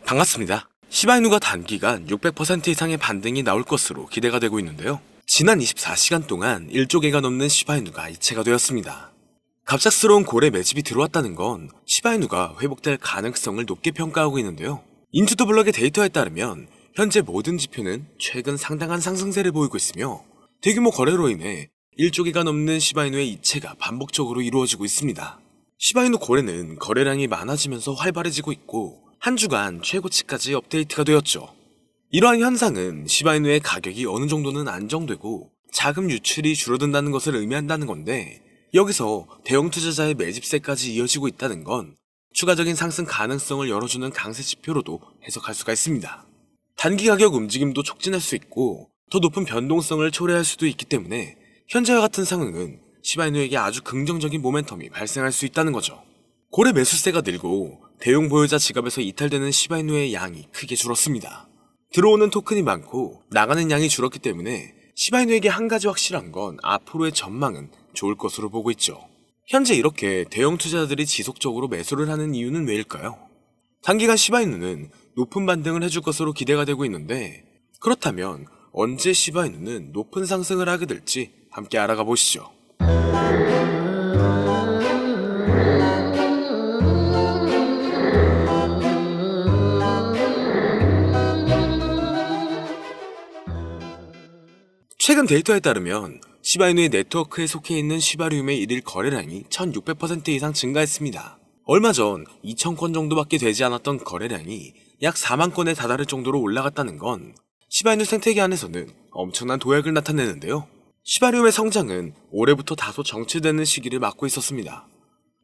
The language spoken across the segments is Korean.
반갑습니다. 시바이누가 단기간 600% 이상의 반등이 나올 것으로 기대가 되고 있는데요. 지난 24시간 동안 1조 개가 넘는 시바이누가 이체가 되었습니다. 갑작스러운 고래 매집이 들어왔다는 건 시바이누가 회복될 가능성을 높게 평가하고 있는데요. 인투더블럭의 데이터에 따르면 현재 모든 지표는 최근 상당한 상승세를 보이고 있으며 대규모 거래로 인해 1조 개가 넘는 시바이누의 이체가 반복적으로 이루어지고 있습니다. 시바이누 고래는 거래량이 많아지면서 활발해지고 있고 한 주간 최고치까지 업데이트가 되었죠. 이러한 현상은 시바이누의 가격이 어느 정도는 안정되고 자금 유출이 줄어든다는 것을 의미한다는 건데, 여기서 대형 투자자의 매집세까지 이어지고 있다는 건 추가적인 상승 가능성을 열어주는 강세 지표로도 해석할 수가 있습니다. 단기 가격 움직임도 촉진할 수 있고 더 높은 변동성을 초래할 수도 있기 때문에 현재와 같은 상황은 시바이누에게 아주 긍정적인 모멘텀이 발생할 수 있다는 거죠. 고래 매수세가 늘고 대형 보유자 지갑에서 이탈되는 시바이누의 양이 크게 줄었습니다. 들어오는 토큰이 많고 나가는 양이 줄었기 때문에 시바이누에게 한 가지 확실한 건 앞으로의 전망은 좋을 것으로 보고 있죠. 현재 이렇게 대형 투자자들이 지속적으로 매수를 하는 이유는 왜일까요? 단기간 시바이누는 높은 반등을 해줄 것으로 기대가 되고 있는데, 그렇다면 언제 시바이누는 높은 상승을 하게 될지 함께 알아가 보시죠. 최근 데이터에 따르면 시바이누의 네트워크에 속해 있는 시바리움의 일일 거래량이 1600% 이상 증가했습니다. 얼마 전 2000건 정도밖에 되지 않았던 거래량이 약 4만 건에 다다를 정도로 올라갔다는 건 시바이누 생태계 안에서는 엄청난 도약을 나타내는데요. 시바리움의 성장은 올해부터 다소 정체되는 시기를 맞고 있었습니다.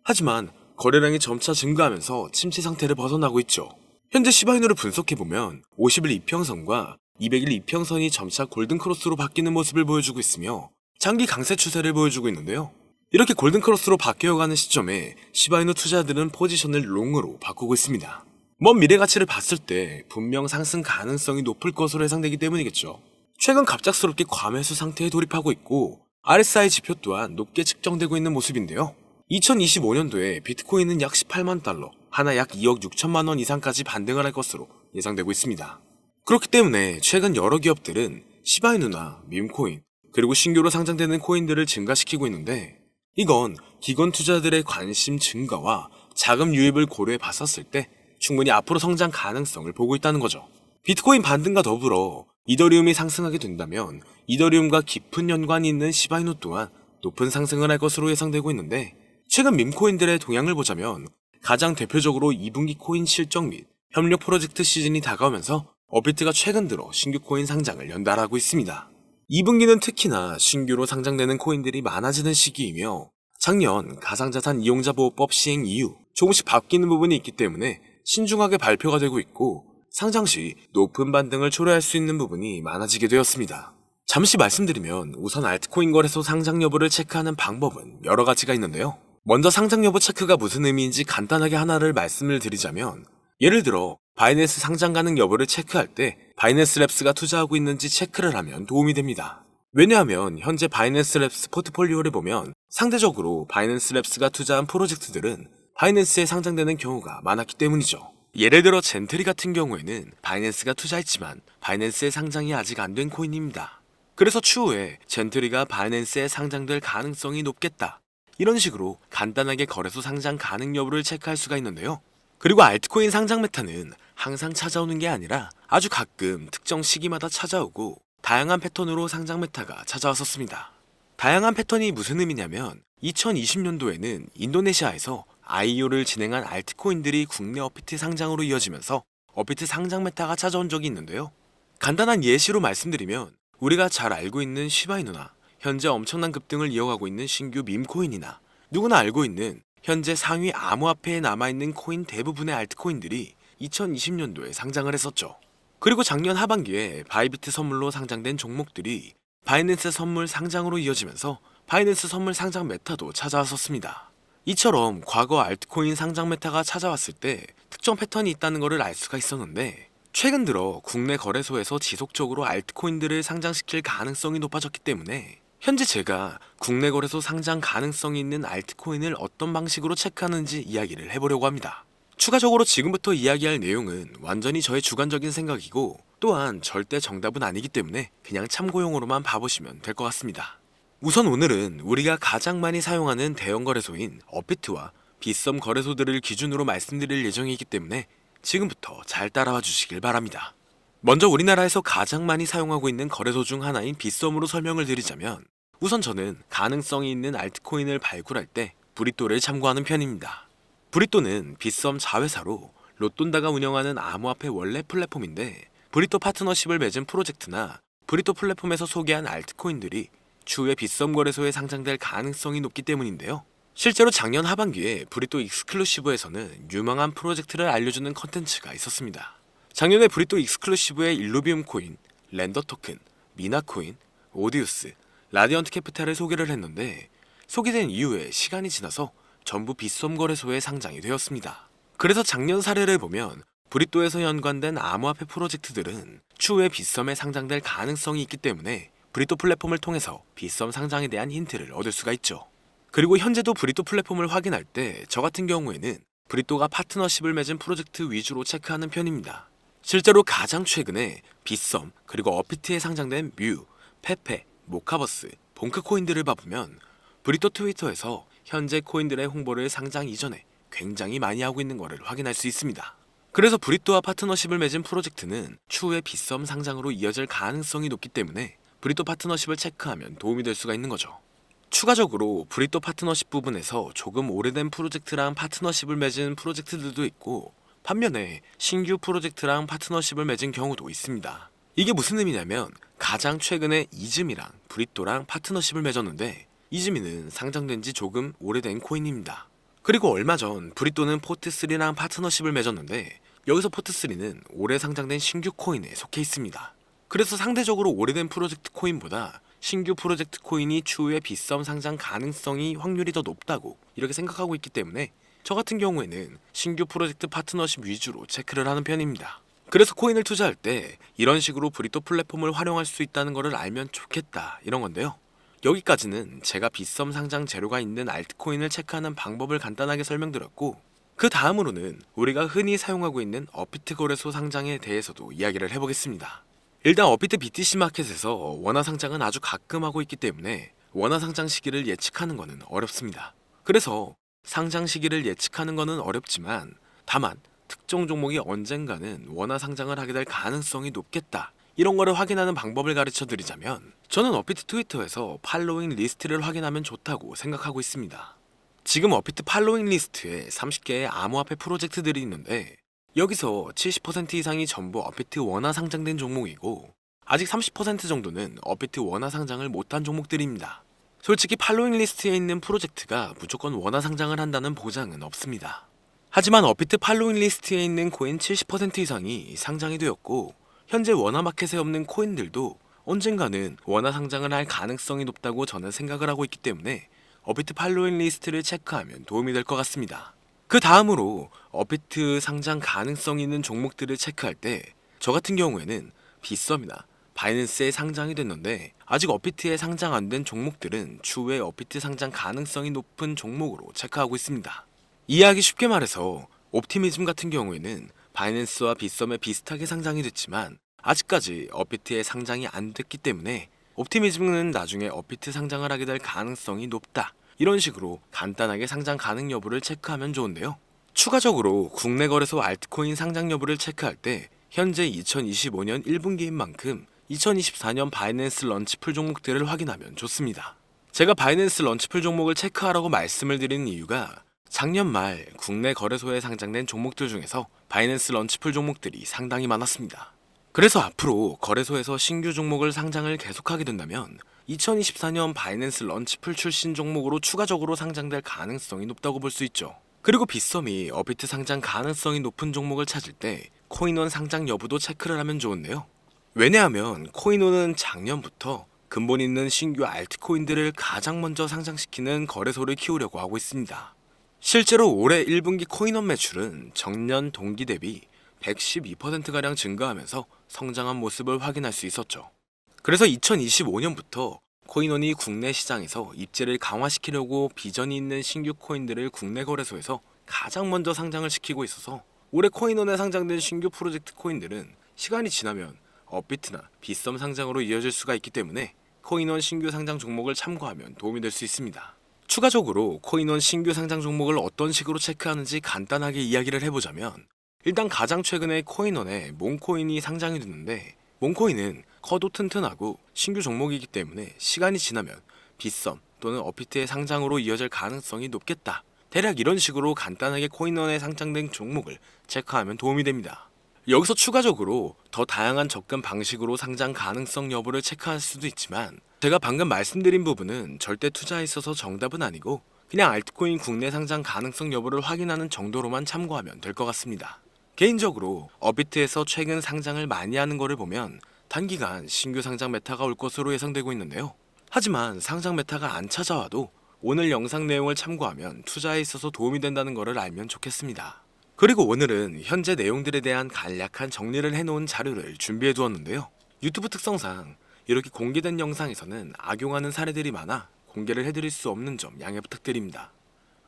하지만 거래량이 점차 증가하면서 침체 상태를 벗어나고 있죠. 현재 시바이누를 분석해보면 50일 이평선과 200일 이평선이 점차 골든크로스로 바뀌는 모습을 보여주고 있으며 장기 강세 추세를 보여주고 있는데요. 이렇게 골든크로스로 바뀌어가는 시점에 시바이누 투자자들은 포지션을 롱으로 바꾸고 있습니다. 먼 미래 가치를 봤을 때 분명 상승 가능성이 높을 것으로 예상되기 때문이겠죠. 최근 갑작스럽게 과매수 상태에 돌입하고 있고 RSI 지표 또한 높게 측정되고 있는 모습인데요. 2025년도에 비트코인은 약 18만 달러, 하나 약 2억 6천만 원 이상까지 반등을 할 것으로 예상되고 있습니다. 그렇기 때문에 최근 여러 기업들은 시바이누나 밈코인, 그리고 신규로 상장되는 코인들을 증가시키고 있는데, 이건 기관 투자들의 관심 증가와 자금 유입을 고려해 봤었을 때 충분히 앞으로 성장 가능성을 보고 있다는 거죠. 비트코인 반등과 더불어 이더리움이 상승하게 된다면 이더리움과 깊은 연관이 있는 시바이누 또한 높은 상승을 할 것으로 예상되고 있는데, 최근 밈코인들의 동향을 보자면 가장 대표적으로 2분기 코인 실적 및 협력 프로젝트 시즌이 다가오면서 업비트가 최근 들어 신규 코인 상장을 연달아하고 있습니다. 2분기는 특히나 신규로 상장되는 코인들이 많아지는 시기이며 작년 가상자산 이용자 보호법 시행 이후 조금씩 바뀌는 부분이 있기 때문에 신중하게 발표가 되고 있고 상장 시 높은 반등을 초래할 수 있는 부분이 많아지게 되었습니다. 잠시 말씀드리면 우선 알트코인 거래소 상장 여부를 체크하는 방법은 여러 가지가 있는데요. 먼저 상장 여부 체크가 무슨 의미인지 간단하게 하나를 말씀을 드리자면, 예를 들어 바이낸스 상장 가능 여부를 체크할 때 바이낸스 랩스가 투자하고 있는지 체크를 하면 도움이 됩니다. 왜냐하면 현재 바이낸스 랩스 포트폴리오를 보면 상대적으로 바이낸스 랩스가 투자한 프로젝트들은 바이낸스에 상장되는 경우가 많았기 때문이죠. 예를 들어 젠트리 같은 경우에는 바이낸스가 투자했지만 바이낸스에 상장이 아직 안 된 코인입니다. 그래서 추후에 젠트리가 바이낸스에 상장될 가능성이 높겠다, 이런 식으로 간단하게 거래소 상장 가능 여부를 체크할 수가 있는데요. 그리고 알트코인 상장 메타는 항상 찾아오는 게 아니라 아주 가끔 특정 시기마다 찾아오고 다양한 패턴으로 상장 메타가 찾아왔었습니다. 다양한 패턴이 무슨 의미냐면 2020년도에는 인도네시아에서 IEO를 진행한 알트코인들이 국내 업비트 상장으로 이어지면서 업비트 상장 메타가 찾아온 적이 있는데요. 간단한 예시로 말씀드리면 우리가 잘 알고 있는 시바이누나 현재 엄청난 급등을 이어가고 있는 신규 밈코인이나 누구나 알고 있는 현재 상위 암호화폐에 남아있는 코인 대부분의 알트코인들이 2020년도에 상장을 했었죠. 그리고 작년 하반기에 바이비트 선물로 상장된 종목들이 바이낸스 선물 상장으로 이어지면서 바이낸스 선물 상장 메타도 찾아왔었습니다. 이처럼 과거 알트코인 상장 메타가 찾아왔을 때 특정 패턴이 있다는 것을 알 수가 있었는데, 최근 들어 국내 거래소에서 지속적으로 알트코인들을 상장시킬 가능성이 높아졌기 때문에 현재 제가 국내 거래소 상장 가능성이 있는 알트코인을 어떤 방식으로 체크하는지 이야기를 해보려고 합니다. 추가적으로 지금부터 이야기할 내용은 완전히 저의 주관적인 생각이고 또한 절대 정답은 아니기 때문에 그냥 참고용으로만 봐보시면 될 것 같습니다. 우선 오늘은 우리가 가장 많이 사용하는 대형 거래소인 업비트와 빗썸 거래소들을 기준으로 말씀드릴 예정이기 때문에 지금부터 잘 따라와 주시길 바랍니다. 먼저 우리나라에서 가장 많이 사용하고 있는 거래소 중 하나인 빗썸으로 설명을 드리자면 우선 저는 가능성이 있는 알트코인을 발굴할 때 브리또를 참고하는 편입니다. 브리또는 빗썸 자회사로 로돈다가 운영하는 암호화폐 원래 플랫폼인데 브리또 파트너십을 맺은 프로젝트나 브리또 플랫폼에서 소개한 알트코인들이 추후에 빗썸 거래소에 상장될 가능성이 높기 때문인데요. 실제로 작년 하반기에 브리또 익스클루시브에서는 유망한 프로젝트를 알려주는 컨텐츠가 있었습니다. 작년에 브리또 익스클루시브의 일루비움 코인, 렌더 토큰, 미나 코인, 오디우스, 라디언트 캐피탈을 소개를 했는데 소개된 이후에 시간이 지나서 전부 빗썸 거래소에 상장이 되었습니다. 그래서 작년 사례를 보면 브리또에서 연관된 암호화폐 프로젝트들은 추후에 빗썸에 상장될 가능성이 있기 때문에 브리또 플랫폼을 통해서 빗썸 상장에 대한 힌트를 얻을 수가 있죠. 그리고 현재도 브리또 플랫폼을 확인할 때 저 같은 경우에는 브리또가 파트너십을 맺은 프로젝트 위주로 체크하는 편입니다. 실제로 가장 최근에 빗썸 그리고 업비트에 상장된 뮤, 페페, 모카버스, 봉크 코인들을 봐보면 브리또 트위터에서 현재 코인들의 홍보를 상장 이전에 굉장히 많이 하고 있는 것을 확인할 수 있습니다. 그래서 브리또와 파트너십을 맺은 프로젝트는 추후에 빗썸 상장으로 이어질 가능성이 높기 때문에 브리또 파트너십을 체크하면 도움이 될 수가 있는 거죠. 추가적으로 브리또 파트너십 부분에서 조금 오래된 프로젝트랑 파트너십을 맺은 프로젝트들도 있고 반면에 신규 프로젝트랑 파트너십을 맺은 경우도 있습니다. 이게 무슨 의미냐면 가장 최근에 이즈미랑 브리또랑 파트너십을 맺었는데 이즈미는 상장된 지 조금 오래된 코인입니다. 그리고 얼마 전 브리또는 포트3랑 파트너십을 맺었는데 여기서 포트3는 올해 상장된 신규 코인에 속해 있습니다. 그래서 상대적으로 오래된 프로젝트 코인보다 신규 프로젝트 코인이 추후에 빗썸 상장 가능성이 확률이 더 높다고 이렇게 생각하고 있기 때문에 저 같은 경우에는 신규 프로젝트 파트너십 위주로 체크를 하는 편입니다. 그래서 코인을 투자할 때 이런 식으로 브리또 플랫폼을 활용할 수 있다는 것을 알면 좋겠다 이런 건데요. 여기까지는 제가 빗썸 상장 재료가 있는 알트코인을 체크하는 방법을 간단하게 설명드렸고 그 다음으로는 우리가 흔히 사용하고 있는 업비트 거래소 상장에 대해서도 이야기를 해보겠습니다. 일단 업비트 BTC 마켓에서 원화 상장은 아주 가끔 하고 있기 때문에 원화 상장 시기를 예측하는 것은 어렵습니다. 그래서 상장 시기를 예측하는 것은 어렵지만 다만 특정 종목이 언젠가는 원화 상장을 하게 될 가능성이 높겠다 이런 거를 확인하는 방법을 가르쳐 드리자면 저는 업비트 트위터에서 팔로잉 리스트를 확인하면 좋다고 생각하고 있습니다. 지금 업비트 팔로잉 리스트에 30개의 암호화폐 프로젝트들이 있는데 여기서 70% 이상이 전부 업비트 원화 상장된 종목이고 아직 30% 정도는 업비트 원화 상장을 못한 종목들입니다. 솔직히 팔로잉 리스트에 있는 프로젝트가 무조건 원화 상장을 한다는 보장은 없습니다. 하지만 업비트 팔로잉 리스트에 있는 코인 70% 이상이 상장이 되었고 현재 원화 마켓에 없는 코인들도 언젠가는 원화 상장을 할 가능성이 높다고 저는 생각을 하고 있기 때문에 업비트 팔로잉 리스트를 체크하면 도움이 될 것 같습니다. 그 다음으로 업비트 상장 가능성이 있는 종목들을 체크할 때 저 같은 경우에는 빗썸이나 바이낸스에 상장이 됐는데 아직 업비트에 상장 안 된 종목들은 추후에 업비트 상장 가능성이 높은 종목으로 체크하고 있습니다. 이해하기 쉽게 말해서 옵티미즘 같은 경우에는 바이낸스와 빗썸에 비슷하게 상장이 됐지만 아직까지 업비트에 상장이 안 됐기 때문에 옵티미즘은 나중에 업비트 상장을 하게 될 가능성이 높다 이런 식으로 간단하게 상장 가능 여부를 체크하면 좋은데요. 추가적으로 국내 거래소 알트코인 상장 여부를 체크할 때 현재 2025년 1분기인 만큼 2024년 바이낸스 런치풀 종목들을 확인하면 좋습니다. 제가 바이낸스 런치풀 종목을 체크하라고 말씀을 드리는 이유가 작년 말 국내 거래소에 상장된 종목들 중에서 바이낸스 런치풀 종목들이 상당히 많았습니다. 그래서 앞으로 거래소에서 신규 종목을 상장을 계속하게 된다면 2024년 바이낸스 런치풀 출신 종목으로 추가적으로 상장될 가능성이 높다고 볼 수 있죠. 그리고 빗썸이 업비트 상장 가능성이 높은 종목을 찾을 때 코인원 상장 여부도 체크를 하면 좋은데요. 왜냐하면 코인원은 작년부터 근본 있는 신규 알트코인들을 가장 먼저 상장시키는 거래소를 키우려고 하고 있습니다. 실제로 올해 1분기 코인원 매출은 전년 동기 대비 112%가량 증가하면서 성장한 모습을 확인할 수 있었죠. 그래서 2025년부터 코인원이 국내 시장에서 입지를 강화시키려고 비전이 있는 신규 코인들을 국내 거래소에서 가장 먼저 상장을 시키고 있어서 올해 코인원에 상장된 신규 프로젝트 코인들은 시간이 지나면 업비트나 빗썸 상장으로 이어질 수가 있기 때문에 코인원 신규 상장 종목을 참고하면 도움이 될 수 있습니다. 추가적으로 코인원 신규 상장 종목을 어떤 식으로 체크하는지 간단하게 이야기를 해보자면, 일단 가장 최근에 코인원에 몽코인이 상장이 됐는데, 몽코인은 커도 튼튼하고 신규 종목이기 때문에 시간이 지나면 빗썸 또는 업비트의 상장으로 이어질 가능성이 높겠다. 대략 이런 식으로 간단하게 코인원에 상장된 종목을 체크하면 도움이 됩니다. 여기서 추가적으로 더 다양한 접근 방식으로 상장 가능성 여부를 체크할 수도 있지만, 제가 방금 말씀드린 부분은 절대 투자에 있어서 정답은 아니고 그냥 알트코인 국내 상장 가능성 여부를 확인하는 정도로만 참고하면 될 것 같습니다. 개인적으로 업비트에서 최근 상장을 많이 하는 거를 보면 단기간 신규 상장 메타가 올 것으로 예상되고 있는데요. 하지만 상장 메타가 안 찾아와도 오늘 영상 내용을 참고하면 투자에 있어서 도움이 된다는 것을 알면 좋겠습니다. 그리고 오늘은 현재 내용들에 대한 간략한 정리를 해놓은 자료를 준비해 두었는데요. 유튜브 특성상 이렇게 공개된 영상에서는 악용하는 사례들이 많아 공개를 해드릴 수 없는 점 양해 부탁드립니다.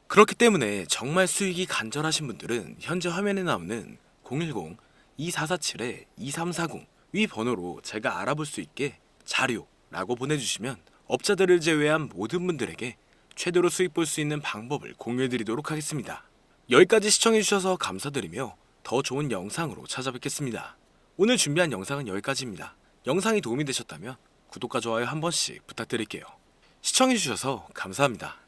그렇기 때문에 정말 수익이 간절하신 분들은 현재 화면에 나오는 010-2447-2340 위 번호로 제가 알아볼 수 있게 자료라고 보내주시면 업자들을 제외한 모든 분들에게 최대로 수익 볼 수 있는 방법을 공유해드리도록 하겠습니다. 여기까지 시청해주셔서 감사드리며 더 좋은 영상으로 찾아뵙겠습니다. 오늘 준비한 영상은 여기까지입니다. 영상이 도움이 되셨다면 구독과 좋아요 한 번씩 부탁드릴게요. 시청해주셔서 감사합니다.